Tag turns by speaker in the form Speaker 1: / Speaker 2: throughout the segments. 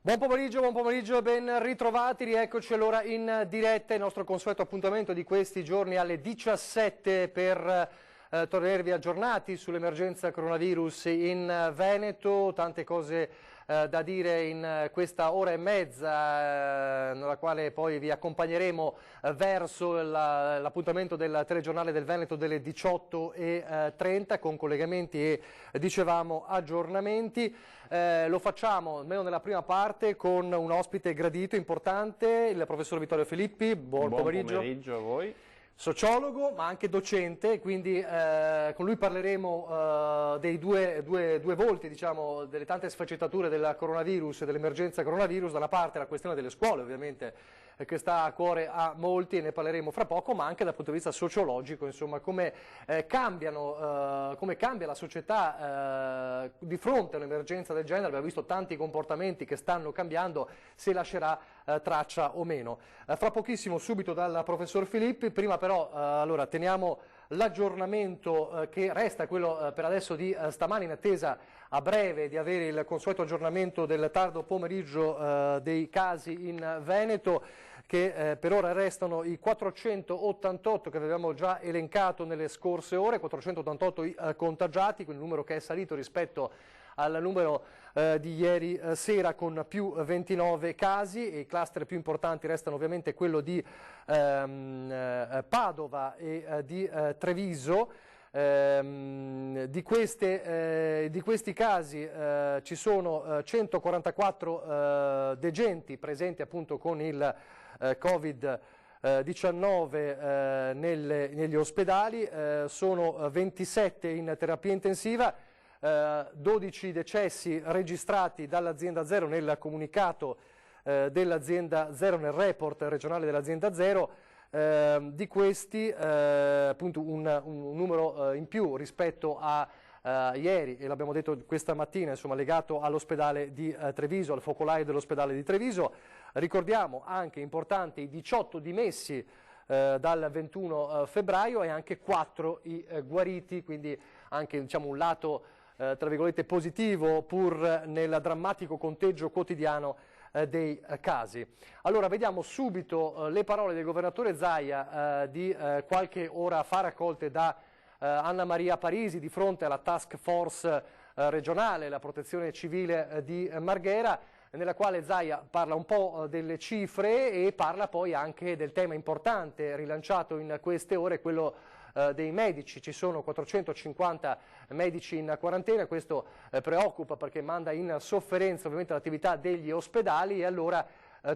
Speaker 1: Buon pomeriggio, ben ritrovati, rieccoci allora in diretta, il nostro consueto appuntamento di questi giorni alle 17 per tenervi aggiornati sull'emergenza coronavirus in Veneto, tante cose da dire in questa ora e mezza nella quale poi vi accompagneremo verso l'appuntamento del telegiornale del Veneto delle 18:30 con collegamenti e dicevamo aggiornamenti. Lo facciamo almeno nella prima parte con un ospite gradito, importante, il professor Vittorio Filippi. Buon pomeriggio.
Speaker 2: Buon pomeriggio a voi.
Speaker 1: Sociologo ma anche docente, quindi con lui parleremo dei due volti, diciamo, delle tante sfaccettature del coronavirus e dell'emergenza coronavirus. Da una parte la questione delle scuole, ovviamente, che sta a cuore a molti, e ne parleremo fra poco, ma anche dal punto di vista sociologico, insomma, come cambia la società di fronte a un'emergenza del genere. Abbiamo visto tanti comportamenti che stanno cambiando, se lascerà traccia o meno. Fra pochissimo subito dal professor Filippi, prima però allora teniamo l'aggiornamento che resta quello per adesso di stamani, in attesa a breve di avere il consueto aggiornamento del tardo pomeriggio dei casi in Veneto, che per ora restano i 488 che avevamo già elencato nelle scorse ore, 488 i contagiati, quindi un numero che è salito rispetto al numero di ieri sera con più 29 casi, e i cluster più importanti restano ovviamente quello di Padova e di Treviso. Di questi casi ci sono 144 degenti presenti appunto con il Covid-19 negli ospedali, sono 27 in terapia intensiva, 12 decessi registrati dall'azienda Zero nel comunicato dell'azienda Zero, nel report regionale dell'azienda Zero. Di questi appunto un numero in più rispetto a ieri, e l'abbiamo detto questa mattina, insomma, legato all'ospedale di Treviso, al focolaio dell'ospedale di Treviso. Ricordiamo anche importanti i 18 dimessi dal 21 febbraio e anche 4 i guariti, quindi anche, diciamo, un lato tra virgolette positivo pur nel drammatico conteggio quotidiano dei casi. Allora vediamo subito le parole del governatore Zaia di qualche ora fa, raccolte da Anna Maria Parisi di fronte alla task force regionale, la protezione civile di Marghera, nella quale Zaia parla un po' delle cifre e parla poi anche del tema importante rilanciato in queste ore, quello dei medici. Ci sono 450 medici in quarantena, questo preoccupa perché manda in sofferenza ovviamente l'attività degli ospedali, e allora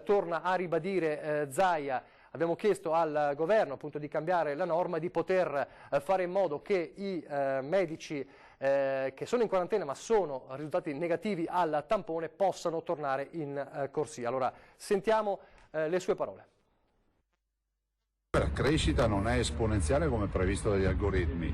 Speaker 1: torna a ribadire Zaia: abbiamo chiesto al governo appunto di cambiare la norma, di poter fare in modo che i medici che sono in quarantena ma sono risultati negativi al tampone possano tornare in corsia. Allora sentiamo le sue parole.
Speaker 3: La crescita non è esponenziale come previsto dagli algoritmi,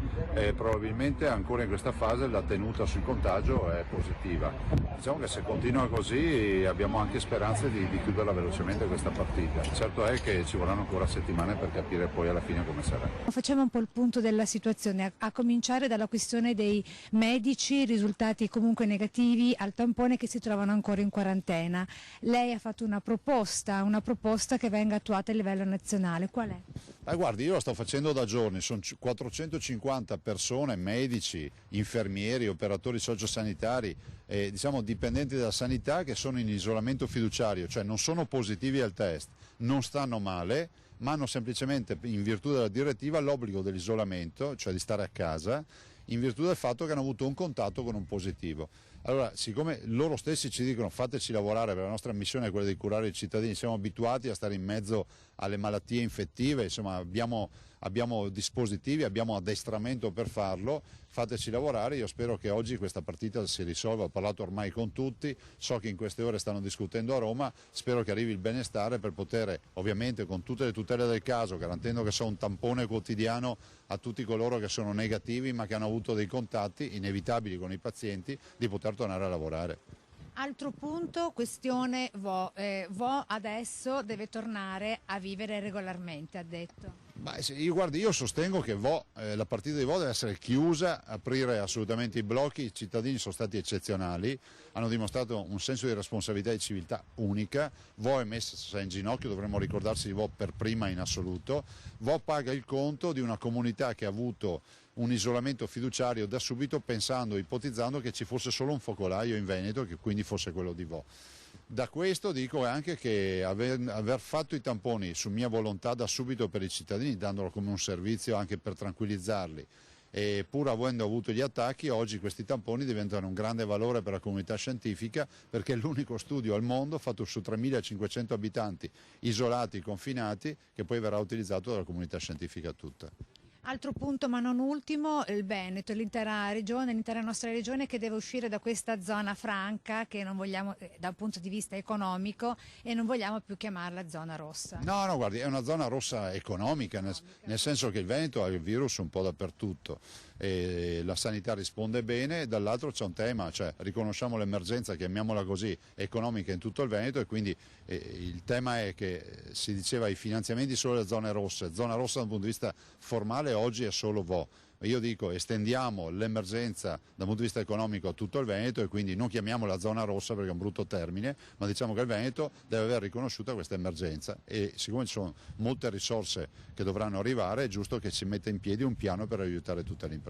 Speaker 3: probabilmente ancora in questa fase la tenuta sul contagio è positiva. Diciamo che se continua così abbiamo anche speranze di chiuderla velocemente questa partita. Certo è che ci vorranno ancora settimane per capire poi alla fine come sarà.
Speaker 4: Facciamo un po' il punto della situazione, a cominciare dalla questione dei medici risultati comunque negativi al tampone che si trovano ancora in quarantena. Lei ha fatto una proposta che venga attuata a livello nazionale. Qual è?
Speaker 3: Guardi, io lo sto facendo da giorni, sono 450 persone, medici, infermieri, operatori sociosanitari, diciamo dipendenti della sanità, che sono in isolamento fiduciario, cioè non sono positivi al test, non stanno male, ma hanno semplicemente, in virtù della direttiva, l'obbligo dell'isolamento, cioè di stare a casa, in virtù del fatto che hanno avuto un contatto con un positivo. Allora, siccome loro stessi ci dicono fateci lavorare, perché la nostra missione è quella di curare i cittadini, siamo abituati a stare in mezzo alle malattie infettive, insomma abbiamo dispositivi, abbiamo addestramento per farlo, fateci lavorare. Io spero che oggi questa partita si risolva, ho parlato ormai con tutti, so che in queste ore stanno discutendo a Roma, spero che arrivi il benestare per poter, ovviamente con tutte le tutele del caso, garantendo che sia un tampone quotidiano a tutti coloro che sono negativi ma che hanno avuto dei contatti inevitabili con i pazienti, di poter tornare a lavorare.
Speaker 4: Altro punto, questione Vo. Vo adesso deve tornare a vivere regolarmente, ha detto.
Speaker 3: Io sostengo che la partita di Vo deve essere chiusa, aprire assolutamente i blocchi. I cittadini sono stati eccezionali, hanno dimostrato un senso di responsabilità e di civiltà unica. Vo è messa in ginocchio, dovremmo ricordarsi di Vo per prima in assoluto. Vo paga il conto di una comunità che ha avuto un isolamento fiduciario da subito, ipotizzando che ci fosse solo un focolaio in Veneto e che quindi fosse quello di Vo. Da questo dico anche che aver fatto i tamponi su mia volontà da subito per i cittadini, dandolo come un servizio anche per tranquillizzarli, e pur avendo avuto gli attacchi, oggi questi tamponi diventano un grande valore per la comunità scientifica, perché è l'unico studio al mondo fatto su 3.500 abitanti isolati, confinati, che poi verrà utilizzato dalla comunità scientifica tutta.
Speaker 4: Altro punto, ma non ultimo, il Veneto, l'intera nostra regione che deve uscire da questa zona franca che non vogliamo, dal punto di vista economico, e non vogliamo più chiamarla zona rossa.
Speaker 3: No, guardi, è una zona rossa economica, nel senso che il Veneto ha il virus un po' dappertutto. E la sanità risponde bene, e dall'altro c'è un tema, cioè riconosciamo l'emergenza, chiamiamola così, economica in tutto il Veneto, e quindi il tema è che si diceva i finanziamenti solo alle zone rosse. Zona rossa dal punto di vista formale oggi è solo Vo. Io dico estendiamo l'emergenza dal punto di vista economico a tutto il Veneto, e quindi non chiamiamola zona rossa perché è un brutto termine, ma diciamo che il Veneto deve aver riconosciuta questa emergenza, e siccome ci sono molte risorse che dovranno arrivare è giusto che si metta in piedi un piano per aiutare tutte le imprese.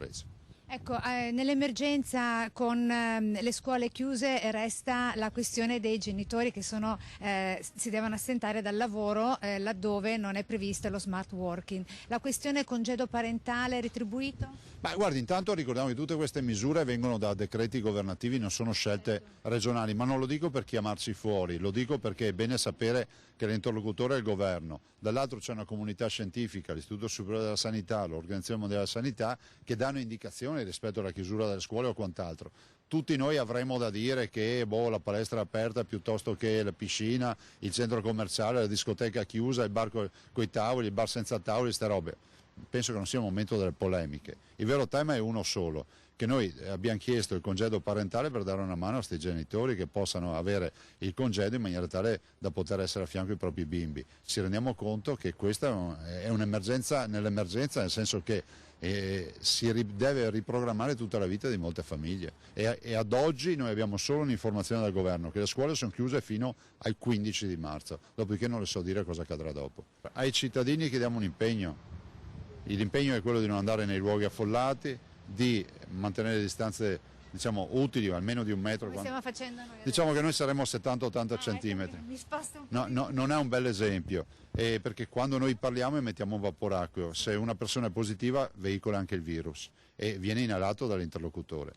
Speaker 4: Ecco, nell'emergenza con le scuole chiuse resta la questione dei genitori che si devono assentare dal lavoro laddove non è previsto lo smart working. La questione congedo parentale retribuito?
Speaker 3: Ma guardi, intanto ricordiamo che tutte queste misure vengono da decreti governativi, non sono scelte regionali, ma non lo dico per chiamarci fuori, lo dico perché è bene sapere che l'interlocutore è il governo. Dall'altro c'è una comunità scientifica, l'Istituto Superiore della Sanità, l'Organizzazione Mondiale della Sanità, che danno indicazioni rispetto alla chiusura delle scuole o quant'altro. Tutti noi avremo da dire che la palestra è aperta piuttosto che la piscina, il centro commerciale, la discoteca chiusa, il bar con i tavoli, il bar senza tavoli, queste robe. Penso che non sia il momento delle polemiche. Il vero tema è uno solo, che noi abbiamo chiesto il congedo parentale per dare una mano a questi genitori che possano avere il congedo in maniera tale da poter essere a fianco ai propri bimbi. Ci rendiamo conto che questa è un'emergenza nell'emergenza, nel senso che deve riprogrammare tutta la vita di molte famiglie, e ad oggi noi abbiamo solo un'informazione dal governo, che le scuole sono chiuse fino al 15 di marzo, dopodiché non le so dire cosa accadrà dopo. Ai cittadini chiediamo un impegno. L'impegno è quello di non andare nei luoghi affollati, di mantenere le distanze utili, almeno di 1 metro.
Speaker 4: Come stiamo facendo noi?
Speaker 3: Diciamo che noi saremo 70-80 centimetri.
Speaker 4: Mi sposto un po'.
Speaker 3: No, non è un bel esempio, perché quando noi parliamo emettiamo un vaporacqueo. Se una persona è positiva veicola anche il virus e viene inalato dall'interlocutore.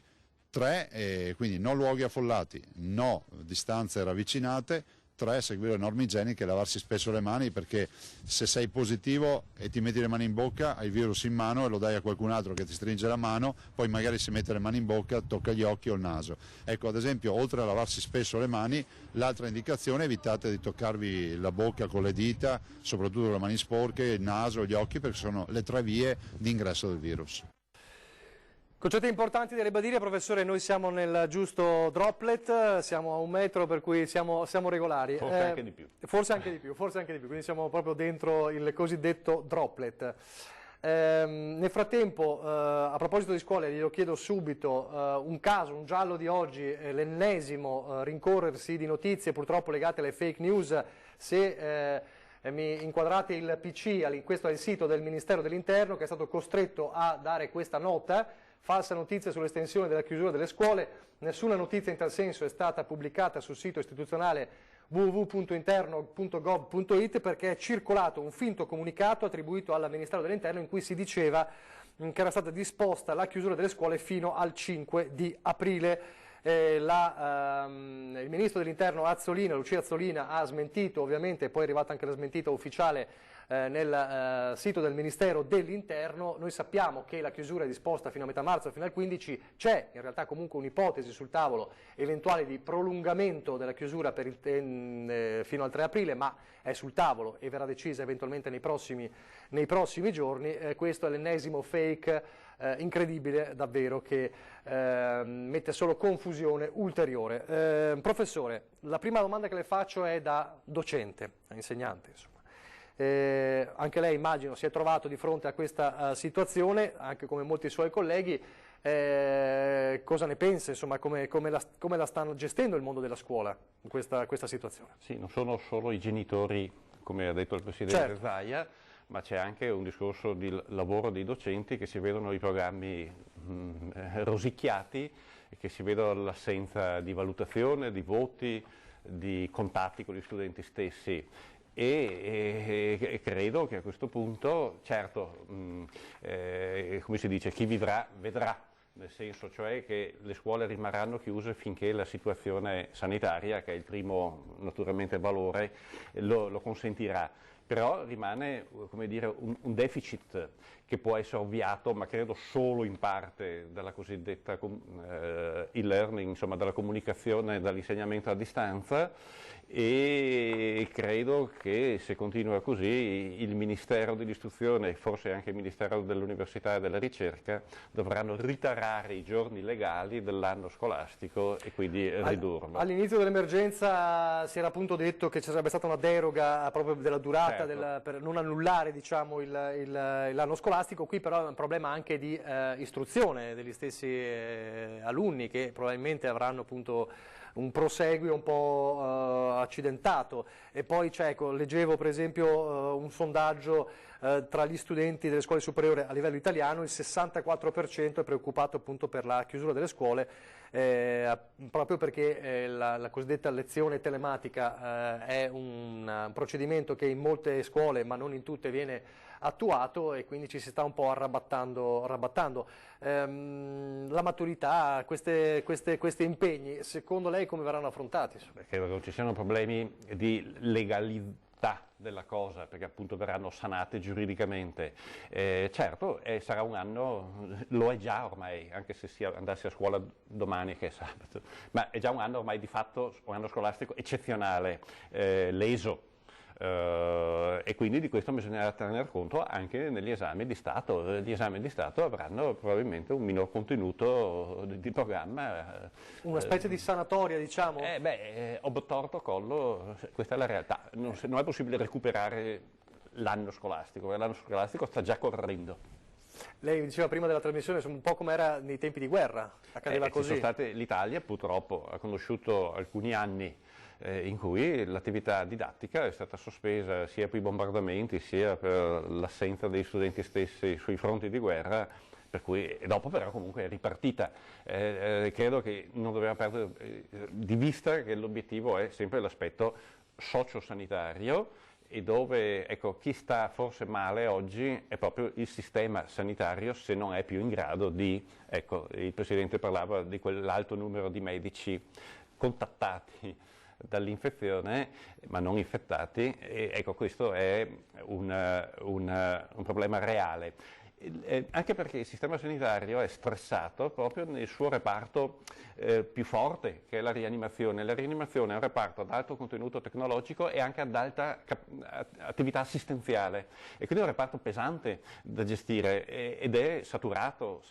Speaker 3: 3, quindi no luoghi affollati, no distanze ravvicinate. 3, seguire le norme igieniche, lavarsi spesso le mani, perché se sei positivo e ti metti le mani in bocca hai il virus in mano e lo dai a qualcun altro che ti stringe la mano, poi magari si mette le mani in bocca, tocca gli occhi o il naso. Ecco, ad esempio, oltre a lavarsi spesso le mani, l'altra indicazione: evitate di toccarvi la bocca con le dita, soprattutto le mani sporche, il naso, gli occhi, perché sono le 3 vie di ingresso del virus.
Speaker 1: Concetti importanti da ribadire, professore. Noi siamo nel giusto droplet, siamo a 1 metro, per cui siamo regolari.
Speaker 2: Forse anche di più.
Speaker 1: Forse anche di più, quindi siamo proprio dentro il cosiddetto droplet. Nel frattempo, a proposito di scuole, glielo chiedo subito, un caso, un giallo di oggi, l'ennesimo rincorrersi di notizie purtroppo legate alle fake news. Se mi inquadrate il PC, questo è il sito del Ministero dell'Interno, che è stato costretto a dare questa nota: falsa notizia sull'estensione della chiusura delle scuole. Nessuna notizia in tal senso è stata pubblicata sul sito istituzionale www.interno.gov.it, perché è circolato un finto comunicato attribuito al Ministero dell'Interno in cui si diceva che era stata disposta la chiusura delle scuole fino al 5 di aprile. Il Ministro dell'Interno Lucia Azzolina ha smentito, ovviamente, poi è arrivata anche la smentita ufficiale nel sito del Ministero dell'Interno. Noi sappiamo che la chiusura è disposta fino a metà marzo, fino al 15, c'è in realtà comunque un'ipotesi sul tavolo eventuale di prolungamento della chiusura fino al 3 aprile, ma è sul tavolo e verrà decisa eventualmente nei prossimi giorni. Questo è l'ennesimo fake incredibile davvero, che mette solo confusione ulteriore. Professore, la prima domanda che le faccio è da docente, da insegnante, insomma. Anche lei, immagino, si è trovato di fronte a questa situazione, anche come molti suoi colleghi. Cosa ne pensa, insomma, come la stanno gestendo il mondo della scuola in questa situazione?
Speaker 2: Sì, non sono solo i genitori, come ha detto il Presidente Zaia, ma c'è anche un discorso di lavoro dei docenti, che si vedono i programmi rosicchiati e che si vedono l'assenza di valutazione, di voti, di contatti con gli studenti stessi. E credo che a questo punto, certo, come si dice, chi vivrà vedrà, nel senso cioè che le scuole rimarranno chiuse finché la situazione sanitaria, che è il primo naturalmente valore, lo consentirà. Però rimane, come dire, un deficit che può essere ovviato, ma credo solo in parte, dalla cosiddetta e-learning, insomma dalla comunicazione, dall'insegnamento a distanza, e credo che se continua così il Ministero dell'Istruzione, forse anche il Ministero dell'Università e della Ricerca, dovranno ritarare i giorni legali dell'anno scolastico e quindi ridurlo.
Speaker 1: All'inizio dell'emergenza si era appunto detto che ci sarebbe stata una deroga proprio della durata, per non annullare, diciamo, l'anno scolastico. Qui però è un problema anche di istruzione degli stessi alunni, che probabilmente avranno appunto un proseguio un po' accidentato. E poi leggevo per esempio un sondaggio tra gli studenti delle scuole superiori a livello italiano, il 64% è preoccupato appunto per la chiusura delle scuole, proprio perché la cosiddetta lezione telematica è un procedimento che in molte scuole, ma non in tutte, viene attuato, e quindi ci si sta un po' arrabattando. La maturità, questi impegni, secondo lei come verranno affrontati?
Speaker 2: Credo che non ci siano problemi di legalità della cosa, perché appunto verranno sanate giuridicamente. Certo, sarà un anno, lo è già ormai, anche se si andasse a scuola domani, che è sabato, ma è già un anno ormai di fatto, un anno scolastico eccezionale, leso. E quindi di questo bisognerà tener conto anche negli esami di Stato. Gli esami di Stato avranno probabilmente un minor contenuto di programma.
Speaker 1: Una specie di sanatoria, diciamo?
Speaker 2: Obtorto collo, questa è la realtà. Non è possibile recuperare l'anno scolastico, perché l'anno scolastico sta già correndo.
Speaker 1: Lei diceva prima della trasmissione un po' come era nei tempi di guerra, accadeva così.
Speaker 2: L'Italia purtroppo ha conosciuto alcuni anni in cui l'attività didattica è stata sospesa sia per i bombardamenti sia per l'assenza dei studenti stessi sui fronti di guerra, per cui dopo però comunque è ripartita. Credo che non dobbiamo perdere di vista che l'obiettivo è sempre l'aspetto sociosanitario, e dove chi sta forse male oggi è proprio il sistema sanitario, se non è più in grado di, il Presidente parlava di quell'alto numero di medici contattati dall'infezione ma non infettati, e questo è un problema reale. Anche perché il sistema sanitario è stressato proprio nel suo reparto più forte, che è la rianimazione. La rianimazione è un reparto ad alto contenuto tecnologico e anche ad alta attività assistenziale, e quindi è un reparto pesante da gestire ed è saturo,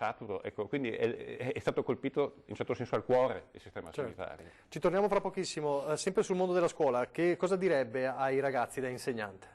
Speaker 2: quindi è stato colpito in un certo senso al cuore il sistema sanitario.
Speaker 1: Ci torniamo fra pochissimo, sempre sul mondo della scuola. Che cosa direbbe ai ragazzi da insegnante?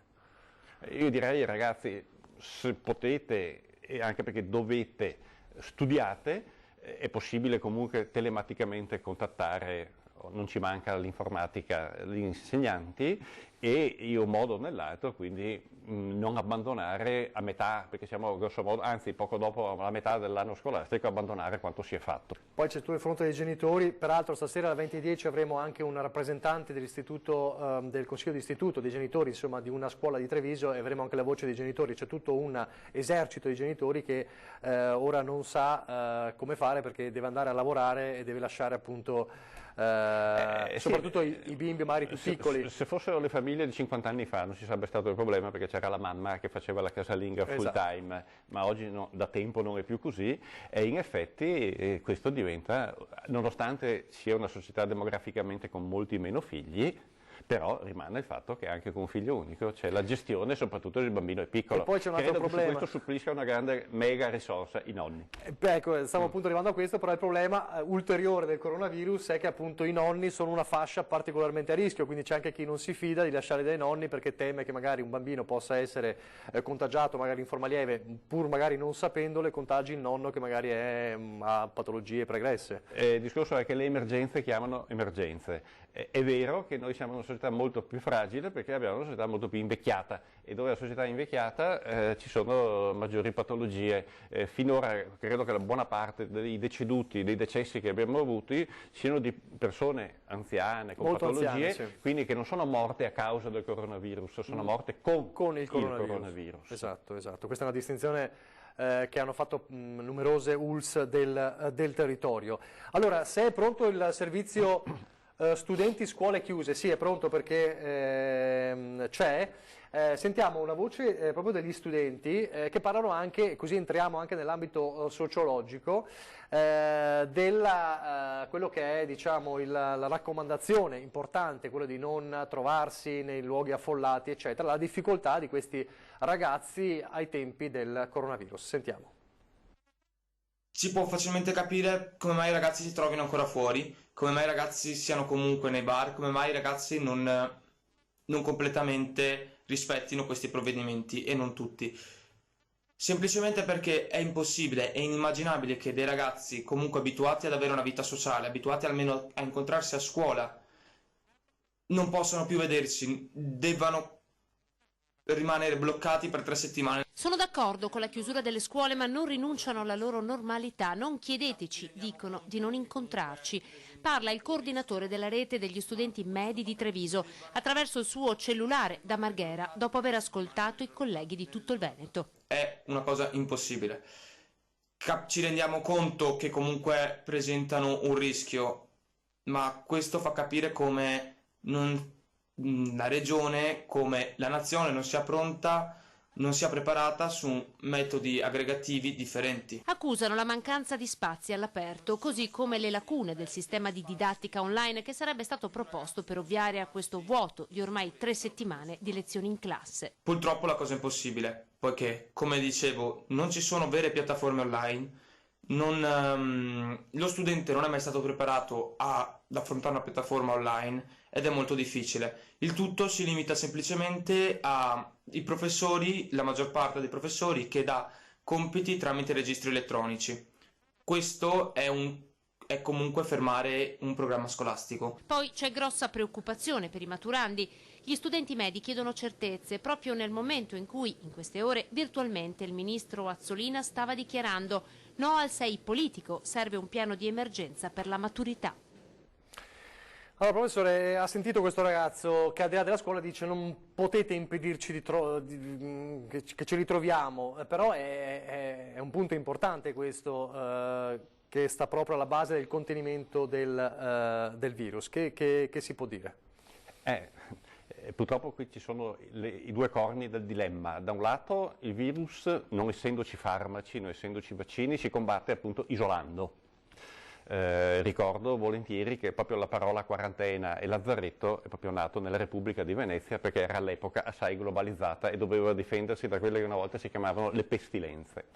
Speaker 2: Io direi ai ragazzi, se potete, e anche perché dovete, studiate. È possibile comunque telematicamente contattare, non ci manca l'informatica, gli insegnanti, e io modo o nell'altro, quindi non abbandonare a metà, perché siamo grosso modo, anzi poco dopo la metà dell'anno scolastico, abbandonare quanto si è fatto.
Speaker 1: Poi c'è tutto il fronte dei genitori. Peraltro stasera alle 20:10 avremo anche un rappresentante dell'istituto, del consiglio di istituto dei genitori, insomma, di una scuola di Treviso, e avremo anche la voce dei genitori. C'è tutto un esercito di genitori che ora non sa come fare, perché deve andare a lavorare e deve lasciare appunto soprattutto i bimbi magari più piccoli.
Speaker 2: Se fossero le famiglie di 50 anni fa non ci sarebbe stato il problema, perché c'era la mamma che faceva la casalinga full time, ma oggi da tempo non è più così, e in effetti questo diventa, nonostante sia una società demograficamente con molti meno figli, però rimane il fatto che anche con un figlio unico c'è la gestione, soprattutto se il bambino è piccolo.
Speaker 1: E poi c'è un altro
Speaker 2: Credo
Speaker 1: problema.
Speaker 2: che su questo supplisca una grande mega risorsa, i nonni.
Speaker 1: Ecco, stavo appunto arrivando a questo, però il problema ulteriore del coronavirus è che appunto i nonni sono una fascia particolarmente a rischio, quindi c'è anche chi non si fida di lasciare dai nonni perché teme che magari un bambino possa essere contagiato magari in forma lieve, pur magari non sapendolo, e contagi il nonno che magari ha patologie pregresse.
Speaker 2: Il discorso è che le emergenze chiamano emergenze. È vero che noi siamo una società molto più fragile perché abbiamo una società molto più invecchiata, e dove la società è invecchiata ci sono maggiori patologie. Finora credo che la buona parte dei deceduti, dei decessi che abbiamo avuti siano di persone anziane, con
Speaker 1: Molto
Speaker 2: patologie,
Speaker 1: anziane, sì.
Speaker 2: quindi che non sono morte a causa del coronavirus, sono morte con il coronavirus.
Speaker 1: Esatto, esatto. Questa è una distinzione che hanno fatto numerose ULSS del territorio. Allora, se è pronto il servizio studenti scuole chiuse, sì, è pronto perché c'è. Sentiamo una voce proprio degli studenti che parlano anche, così entriamo anche nell'ambito sociologico, della quello che è, diciamo, la raccomandazione importante, quello di non trovarsi nei luoghi affollati, eccetera, la difficoltà di questi ragazzi ai tempi del coronavirus. Sentiamo.
Speaker 5: Si può facilmente capire come mai i ragazzi si trovino ancora fuori, come mai i ragazzi siano comunque nei bar, come mai i ragazzi non completamente rispettino questi provvedimenti, e non tutti. Semplicemente perché è impossibile, è inimmaginabile che dei ragazzi comunque abituati ad avere una vita sociale, abituati almeno a incontrarsi a scuola, non possano più vedersi, debbano rimanere bloccati per 3 settimane.
Speaker 6: Sono d'accordo con la chiusura delle scuole, ma non rinunciano alla loro normalità. Non chiedeteci, dicono, di non incontrarci. Parla il coordinatore della rete degli studenti medi di Treviso attraverso il suo cellulare da Marghera, dopo aver ascoltato i colleghi di tutto il Veneto.
Speaker 5: È una cosa impossibile. Ci rendiamo conto che comunque presentano un rischio, ma questo fa capire come la regione, come la nazione non sia pronta, non sia preparata su metodi aggregativi differenti.
Speaker 6: Accusano la mancanza di spazi all'aperto, così come le lacune del sistema di didattica online che sarebbe stato proposto per ovviare a questo vuoto di ormai 3 settimane di lezioni in classe.
Speaker 5: Purtroppo la cosa è impossibile, poiché, come dicevo, non ci sono vere piattaforme online, lo studente non è mai stato preparato ad affrontare una piattaforma online ed è molto difficile. Il tutto si limita semplicemente ai professori, la maggior parte dei professori, che dà compiti tramite registri elettronici. Questo è comunque fermare un programma scolastico.
Speaker 6: Poi c'è grossa preoccupazione per i maturandi. Gli studenti medi chiedono certezze proprio nel momento in cui, in queste ore, virtualmente il ministro Azzolina stava dichiarando no al 6 politico, serve un piano di emergenza per la maturità.
Speaker 1: Allora, professore, ha sentito questo ragazzo che al di là della scuola dice non potete impedirci che ci ritroviamo, però è un punto importante questo che sta proprio alla base del contenimento del virus. Che si può dire?
Speaker 2: Purtroppo qui ci sono i due corni del dilemma. Da un lato il virus, non essendoci farmaci, non essendoci vaccini, si combatte appunto isolando. Ricordo volentieri che proprio la parola quarantena e lazzaretto è proprio nato nella Repubblica di Venezia perché era all'epoca assai globalizzata e doveva difendersi da quelle che una volta si chiamavano le pestilenze.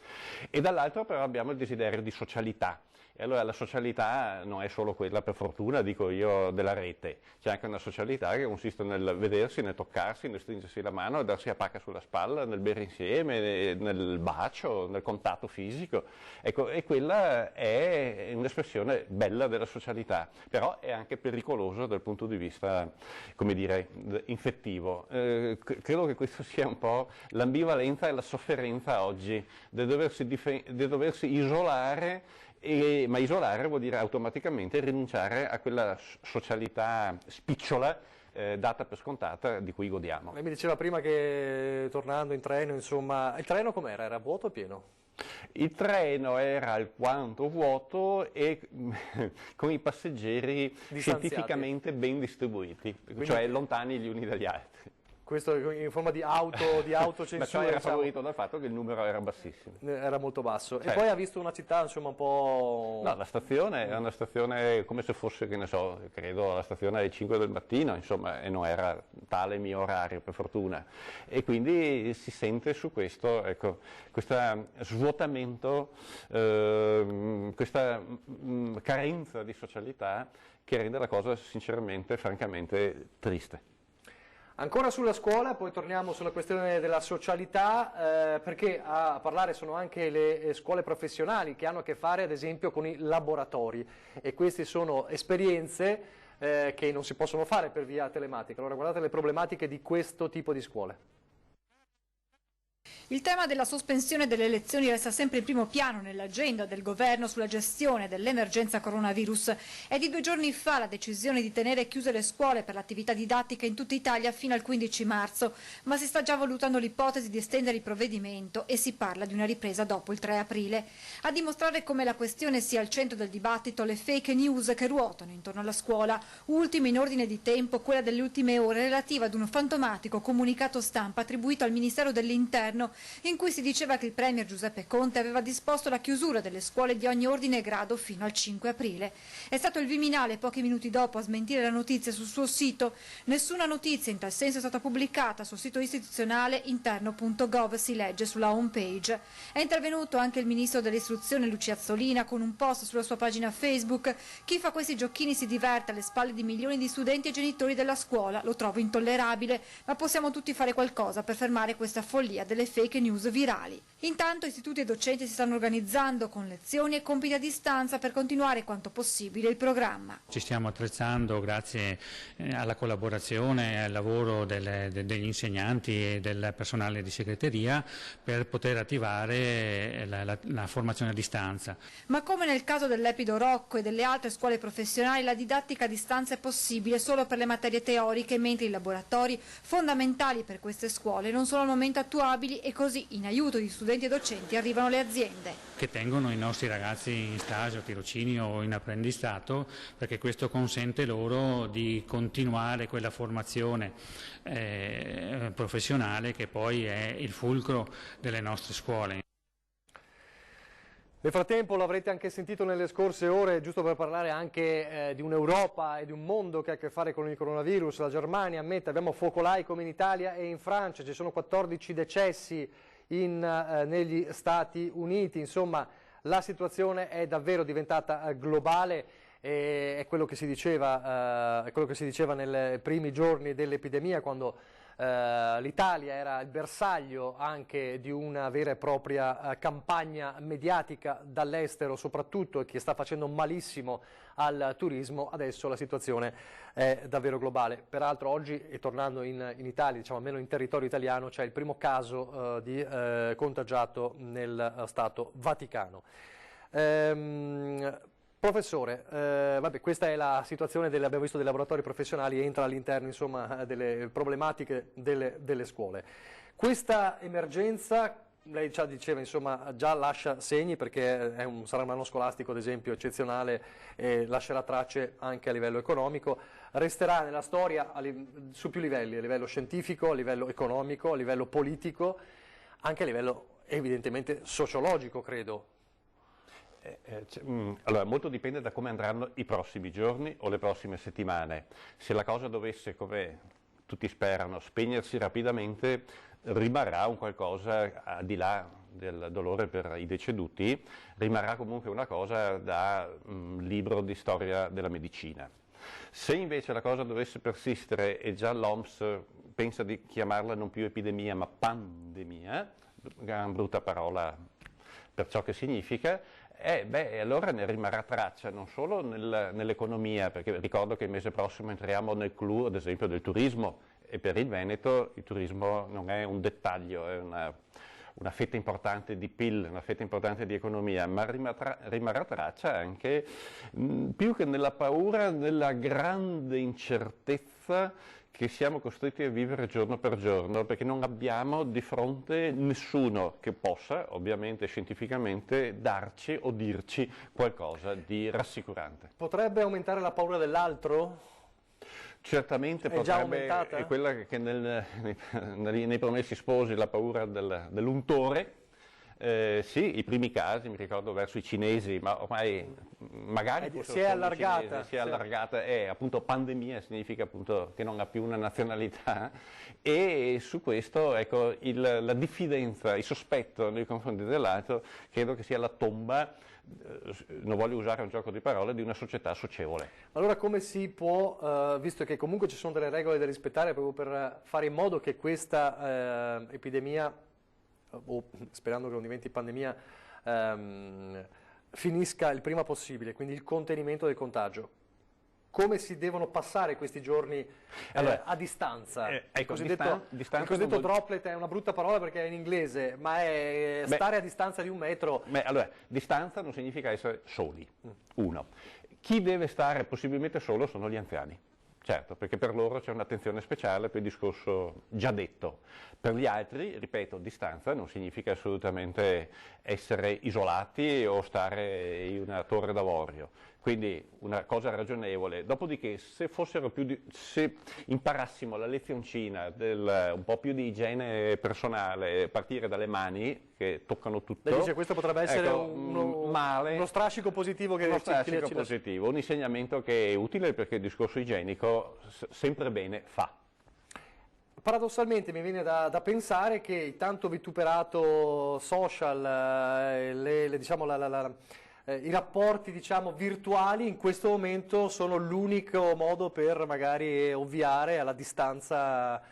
Speaker 2: E dall'altro però abbiamo il desiderio di socialità. E allora la socialità non è solo quella, per fortuna, dico io, della rete, c'è anche una socialità che consiste nel vedersi, nel toccarsi, nel stringersi la mano, nel darsi a pacca sulla spalla, nel bere insieme, nel bacio, nel contatto fisico. Ecco, e quella è un'espressione bella della socialità, però è anche pericoloso dal punto di vista, come dire, infettivo. Credo che questa sia un po' l'ambivalenza e la sofferenza oggi, di doversi isolare. Ma isolare vuol dire automaticamente rinunciare a quella socialità spicciola data per scontata di cui godiamo.
Speaker 1: Lei mi diceva prima che tornando in treno, insomma, il treno com'era? Era vuoto o pieno?
Speaker 2: Il treno era alquanto vuoto e con i passeggeri scientificamente ben distribuiti, cioè lontani gli uni dagli altri.
Speaker 1: Questo in forma di autocensura.
Speaker 2: Ma ciò era
Speaker 1: diciamo,
Speaker 2: favorito dal fatto che il numero era bassissimo.
Speaker 1: era molto basso.
Speaker 2: Certo.
Speaker 1: E poi ha visto una città insomma un po'...
Speaker 2: No, la stazione è una stazione come se fosse, che ne so, credo la stazione alle 5 del mattino, insomma, e non era tale il mio orario, per fortuna. E quindi si sente su questo, ecco, questo svuotamento, questa carenza di socialità che rende la cosa sinceramente, francamente triste.
Speaker 1: Ancora sulla scuola, poi torniamo sulla questione della socialità, perché a parlare sono anche le scuole professionali che hanno a che fare ad esempio con i laboratori, e queste sono esperienze che non si possono fare per via telematica. Allora guardate le problematiche di questo tipo di scuole.
Speaker 7: Il tema della sospensione delle elezioni resta sempre in primo piano nell'agenda del governo sulla gestione dell'emergenza coronavirus. È di 2 giorni fa la decisione di tenere chiuse le scuole per l'attività didattica in tutta Italia fino al 15 marzo, ma si sta già valutando l'ipotesi di estendere il provvedimento e si parla di una ripresa dopo il 3 aprile. A dimostrare come la questione sia al centro del dibattito le fake news che ruotano intorno alla scuola. Ultima in ordine di tempo quella delle ultime ore relativa ad un fantomatico comunicato stampa attribuito al Ministero dell'Interno, in cui si diceva che il premier Giuseppe Conte aveva disposto la chiusura delle scuole di ogni ordine e grado fino al 5 aprile. È stato il Viminale pochi minuti dopo a smentire la notizia sul suo sito. Nessuna notizia in tal senso è stata pubblicata sul sito istituzionale interno.gov, si legge sulla home page. È intervenuto anche il ministro dell'istruzione Lucia Azzolina con un post sulla sua pagina Facebook. Chi fa questi giochini si diverte alle spalle di milioni di studenti e genitori della scuola. Lo trovo intollerabile, ma possiamo tutti fare qualcosa per fermare questa follia delle fake news virali. Intanto istituti e docenti si stanno organizzando con lezioni e compiti a distanza per continuare quanto possibile il programma.
Speaker 8: Ci stiamo attrezzando grazie alla collaborazione e al lavoro degli insegnanti e del personale di segreteria per poter attivare la formazione a distanza.
Speaker 7: Ma come nel caso dell'Epido Rocco e delle altre scuole professionali, la didattica a distanza è possibile solo per le materie teoriche, mentre i laboratori fondamentali per queste scuole non sono al momento attuabili, e così in aiuto di studenti e docenti arrivano le aziende.
Speaker 8: Che tengono i nostri ragazzi in stage o tirocinio o in apprendistato, perché questo consente loro di continuare quella formazione professionale che poi è il fulcro delle nostre scuole.
Speaker 1: Nel frattempo l'avrete anche sentito nelle scorse ore, giusto per parlare anche di un'Europa e di un mondo che ha a che fare con il coronavirus. La Germania ammette, abbiamo focolai come in Italia e in Francia, ci sono 14 decessi negli Stati Uniti, insomma la situazione è davvero diventata globale. È quello che si diceva nei primi giorni dell'epidemia, quando l'Italia era il bersaglio anche di una vera e propria campagna mediatica dall'estero soprattutto, e che sta facendo malissimo al turismo. Adesso la situazione è davvero globale. Peraltro oggi, e tornando in Italia, diciamo almeno in territorio italiano, c'è il primo caso di contagiato nel Stato Vaticano. Professore, vabbè, questa è la situazione abbiamo visto, dei laboratori professionali, entra all'interno insomma delle problematiche delle scuole. Questa emergenza, lei già diceva, insomma, già lascia segni, perché sarà un anno scolastico ad esempio eccezionale e lascerà tracce anche a livello economico, resterà nella storia su più livelli, a livello scientifico, a livello economico, a livello politico, anche a livello evidentemente sociologico, credo.
Speaker 2: Allora, molto dipende da come andranno i prossimi giorni o le prossime settimane. Se la cosa dovesse, come tutti sperano, spegnersi rapidamente, rimarrà un qualcosa al di là del dolore per i deceduti, rimarrà comunque una cosa da libro di storia della medicina. Se invece la cosa dovesse persistere, e già l'OMS pensa di chiamarla non più epidemia ma pandemia, gran brutta parola per ciò che significa, allora ne rimarrà traccia non solo nell'economia, perché ricordo che il mese prossimo entriamo nel clou ad esempio del turismo, e per il Veneto il turismo non è un dettaglio, è una fetta importante di PIL, una fetta importante di economia, ma rimarrà traccia anche, più che nella paura, nella grande incertezza che siamo costretti a vivere giorno per giorno, perché non abbiamo di fronte nessuno che possa, ovviamente scientificamente, darci o dirci qualcosa di rassicurante.
Speaker 1: Potrebbe aumentare la paura dell'altro?
Speaker 2: Certamente
Speaker 1: è già
Speaker 2: potrebbe,
Speaker 1: aumentata?
Speaker 2: è quella che nei Promessi Sposi, la paura dell'untore. Sì, i primi casi, mi ricordo verso i cinesi, ma ormai magari
Speaker 1: si è allargata.
Speaker 2: Cinesi, si è allargata, appunto pandemia significa appunto che non ha più una nazionalità, e su questo ecco, la diffidenza, il sospetto nei confronti dell'altro credo che sia la tomba, non voglio usare un gioco di parole, di una società socievole.
Speaker 1: Allora come si può, visto che comunque ci sono delle regole da rispettare proprio per fare in modo che questa epidemia, o sperando che non diventi pandemia, finisca il prima possibile, quindi il contenimento del contagio. Come si devono passare questi giorni a distanza?
Speaker 2: Ecco,
Speaker 1: il cosiddetto droplet è una brutta parola perché è in inglese, ma è stare a distanza di 1 metro.
Speaker 2: Allora, distanza non significa essere soli, uno. Chi deve stare possibilmente solo sono gli anziani. Certo, perché per loro c'è un'attenzione speciale per il discorso già detto. Per gli altri, ripeto, distanza non significa assolutamente essere isolati o stare in una torre d'avorio. Quindi una cosa ragionevole. Dopodiché, se imparassimo la lezioncina un po' più di igiene personale, partire dalle mani che toccano tutto.
Speaker 1: Lei dice questo potrebbe essere uno strascico positivo che
Speaker 2: positivo, un insegnamento che è utile perché il discorso igienico sempre bene fa.
Speaker 1: Paradossalmente mi viene da pensare che il tanto vituperato social, i rapporti virtuali in questo momento sono l'unico modo per magari ovviare alla distanza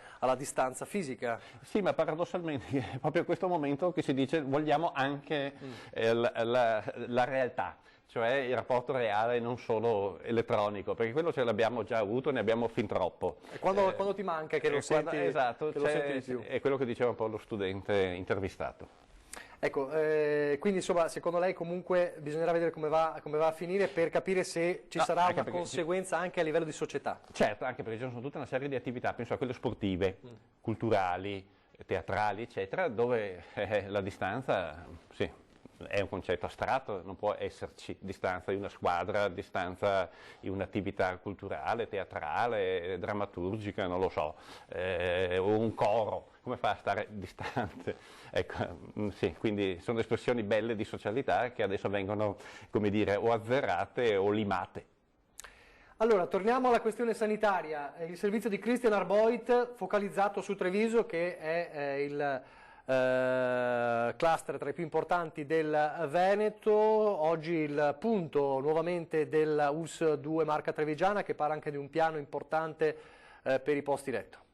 Speaker 1: fisica.
Speaker 2: Sì, ma paradossalmente è proprio in questo momento che si dice vogliamo anche la realtà, cioè il rapporto reale, non solo elettronico, perché quello ce l'abbiamo già avuto, ne abbiamo fin troppo.
Speaker 1: E quando ti manca che lo senti,
Speaker 2: esatto,
Speaker 1: che lo senti di più.
Speaker 2: È quello che diceva un po' lo studente intervistato.
Speaker 1: Ecco, quindi insomma, secondo lei comunque bisognerà vedere come va a finire per capire se ci sarà una conseguenza anche a livello di società.
Speaker 2: Certo, anche perché ci sono tutta una serie di attività, penso a quelle sportive, culturali, teatrali, eccetera, dove la distanza, sì, è un concetto astratto, non può esserci distanza di una squadra, distanza di un'attività culturale, teatrale, drammaturgica, non lo so, o un coro, come fa a stare distante? Ecco, sì, quindi sono espressioni belle di socialità che adesso vengono, come dire, o azzerate o limate.
Speaker 1: Allora, torniamo alla questione sanitaria. Il servizio di Christian Arboit, focalizzato su Treviso, che è il cluster tra i più importanti del Veneto. Oggi il punto nuovamente della ULSS 2 Marca Trevigiana, che parla anche di un piano importante per i posti letto.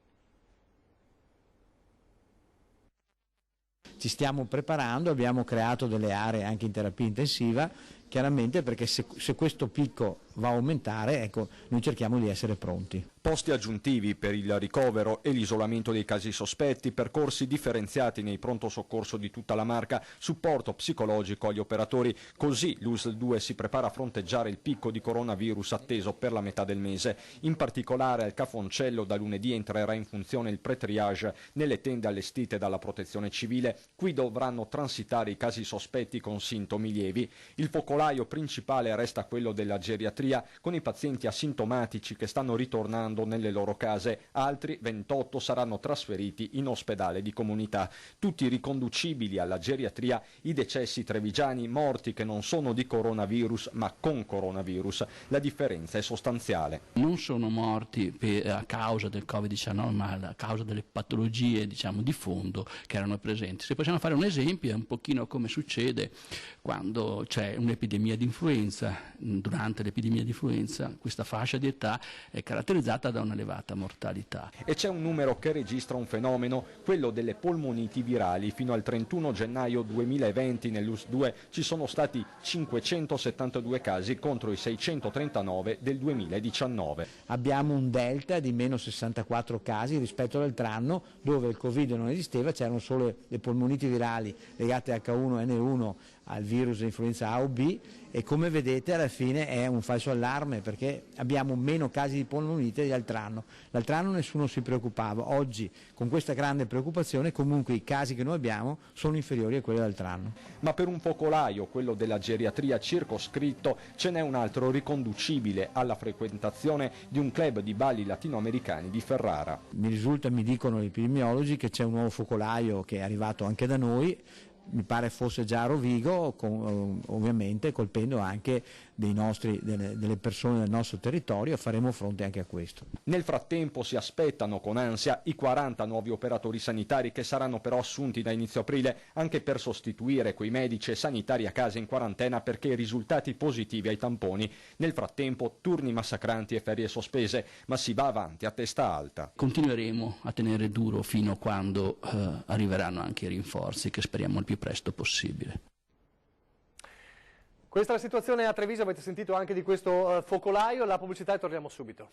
Speaker 9: Ci stiamo preparando, abbiamo creato delle aree anche in terapia intensiva, chiaramente perché se questo picco va a aumentare, ecco, noi cerchiamo di essere pronti.
Speaker 10: Posti aggiuntivi per il ricovero e l'isolamento dei casi sospetti, percorsi differenziati nei pronto soccorso di tutta la Marca, supporto psicologico agli operatori. Così l'ULSS 2 si prepara a fronteggiare il picco di coronavirus atteso per la metà del mese. In particolare al Cafoncello da lunedì entrerà in funzione il pre-triage nelle tende allestite dalla Protezione Civile. Qui dovranno transitare i casi sospetti con sintomi lievi. Il focolaio principale resta quello della geriatria, con i pazienti asintomatici che stanno ritornando nelle loro case. Altri 28 saranno trasferiti in ospedale di comunità, tutti riconducibili alla geriatria. I decessi trevigiani morti che non sono di coronavirus ma con coronavirus. La differenza è sostanziale.
Speaker 11: Non sono morti a causa del Covid-19 ma a causa delle patologie di fondo che erano presenti. Se possiamo fare un esempio, è un pochino come succede quando c'è un'epidemia di influenza. Durante l'epidemia di influenza questa fascia di età è caratterizzata da un'elevata mortalità.
Speaker 10: E c'è un numero che registra un fenomeno, quello delle polmoniti virali. Fino al 31 gennaio 2020 nell'ULSS 2 ci sono stati 572 casi contro i 639 del 2019.
Speaker 9: Abbiamo un delta di meno 64 casi rispetto all'altro anno, dove il Covid non esisteva, c'erano solo le polmoniti virali legate a H1N1 al virus influenza A o B, e come vedete alla fine è un falso allarme, perché abbiamo meno casi di polmonite dell'altro anno. L'altro anno nessuno si preoccupava, oggi con questa grande preoccupazione comunque i casi che noi abbiamo sono inferiori a quelli dell'altro anno.
Speaker 10: Ma per un focolaio, quello della geriatria circoscritto, ce n'è un altro riconducibile alla frequentazione di un club di balli latinoamericani di Ferrara.
Speaker 9: Mi dicono gli epidemiologi che c'è un nuovo focolaio che è arrivato anche da noi, mi pare fosse già a Rovigo, ovviamente colpendo anche delle persone del nostro territorio. Faremo fronte anche a questo.
Speaker 10: Nel frattempo si aspettano con ansia i 40 nuovi operatori sanitari che saranno però assunti da inizio aprile, anche per sostituire quei medici e sanitari a casa in quarantena perché risultati positivi ai tamponi. Nel frattempo turni massacranti e ferie sospese, ma si va avanti a testa alta.
Speaker 11: Continueremo a tenere duro fino a quando arriveranno anche i rinforzi, che speriamo il più presto possibile.
Speaker 1: Questa è la situazione a Treviso, avete sentito anche di questo focolaio, la pubblicità e torniamo subito.